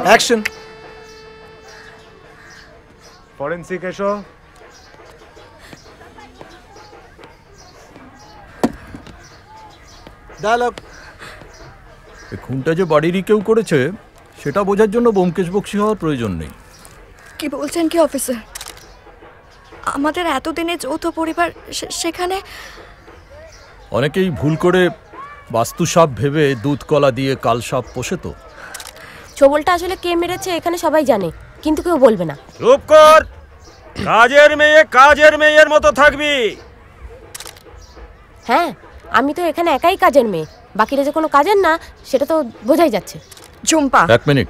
Action. Forensic এসো। Dialogue. এই খুনটা যে বাড়িরই কেউ করেছে সেটা বোঝার জন্য ব্যোমকেশ বক্সী হওয়ার প্রয়োজন নেই। কি বলছেন কি অফিসার? আমাদের এতদিনে যৌথ পরিবার, সেখানে অনেকেই ভুল করে বাস্তুসাপ ভেবে দুধ কলা দিয়ে কালসাপ পোষে। তো ছোবলটা আসলে কে মেরেছে এখানে সবাই জানে, কিন্তু কেউ বলবে না। চুপ কর, কাজের মেয়ে কাজের মেয়ের মতো থাকবি। হ্যাঁ, আমি তো এখানে একাই কাজের মেয়ে, বাকিরা যে কোনো কাজের না সেটা তো বোঝাই যাচ্ছে। ঝুম্পা, এক মিনিট,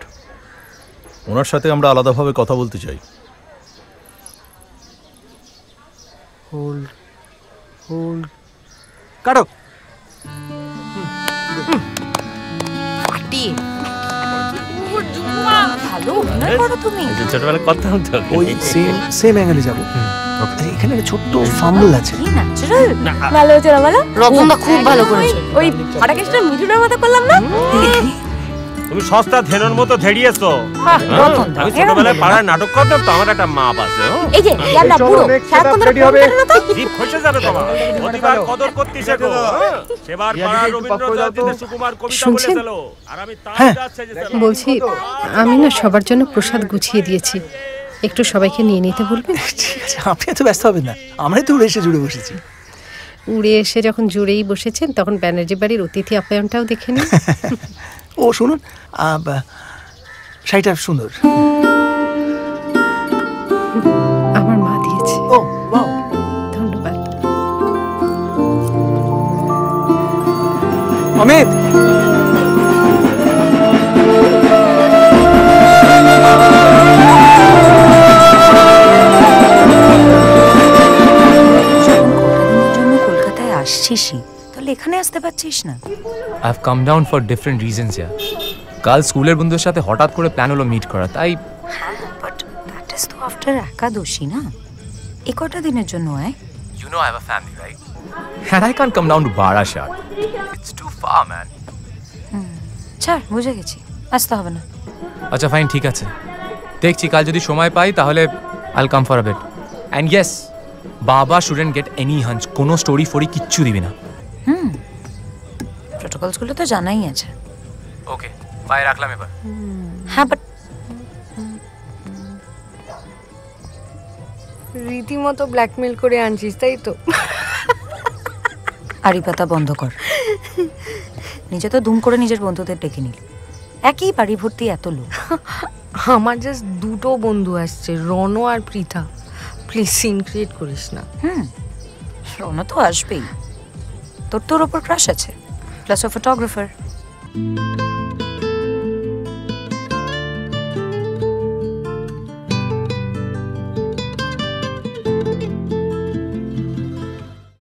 ওনার সাথে আমরা আলাদাভাবে কথা বলতে চাই। হোল্ড হোল্ড কাটো। ভালো অভিনয় করো তুমি। ছোটবেলা কথা হতো, ওই সেম অ্যাঙ্গেলে যাবো। এখানে একটা ছোট্ট ফাম্বল আছে। কি ন্যাচারাল। ভালো হচ্ছে না বলো? রতনদা খুব ভালো করেছে। ওই ফাটাকেশটা মিঠুনের মতো করলাম না? তুমি সস্তা ধেনুর মতো ধেড়িয়েছো। আমি ছোটবেলায় পাড়ায় নাটক করতাম তো, আমার একটা মা আছে। এই যে ইয়ালা পুরো সারাক্ষণ ধরে ফোন করে না তো? জিভ খসে যাবে তোমার। প্রতিবার কদর করতে শেখো। সেবার পাড়ার রবীন্দ্রনাথ সুকুমার কবিতা বলেছিল, আর আমি তার কাছে যেতে বলছি, আমি না সবার জন্য প্রসাদ গুছিয়ে দিয়েছি, একটু সবাইকে নিয়ে নিতে বলবেন? ঠিক আছে, আপনি এত ব্যস্ত হবেন না, আমরাই তো উড়ে এসে জুড়ে বসেছি। উড়ে এসে যখন জুড়েই বসেছেন তখন ব্যানার্জি বাড়ির অতিথি আপ্যায়নটাও দেখে নিন। ও শুনুন, শাড়িটা সুন্দর। আমার মা দিয়েছে। ও ওয়াও, ধন্যবাদ। অমিত, কলকাতায় আসছিসই, তাহলে এখানে আসতে পারছিস না? I have come down for different reasons here. কাল স্কুলের বন্ধুদের সাথে হঠাৎ করে প্ল্যান হলো মিট করা, তাই। হ্যাঁ, বাট দ্যাট ইজ তো আফটার একাদশী না? এই কটা দিনের জন্য আয়। You know I have a family, right? And I can't come down to Barashat. It's too far, man. ছাড়, বুঝে গেছি, আসতে হবে না। আচ্ছা ফাইন, ঠিক আছে, দেখছি কাল যদি সময় পাই তাহলে I'll come for a bit. And yes, বাবা shouldn't get any hunch, কোনো স্টোরি ফরি কিচ্ছু দিবি না। প্রোটোকলসগুলো তো জানাই আছে। ওকে, বাই, রাখলাম এবার। হ্যাঁ, বাট রীতিমতো ব্ল্যাকমেল করে আনছিস, তাই তো? আড়ি পাতা বন্ধ কর। নিজে তো দুম করে নিজের বন্ধুদের ডেকে নিলি, একই বাড়ি ভর্তি এত লোক। আমার জাস্ট দুটো বন্ধু আসছে, রনো আর পৃথা। প্লিজ সিন ক্রিয়েট করিস না। রনো তো আসবেই, তোর ওপর ক্রাশ আছে, প্লাস ও ফটোগ্রাফার।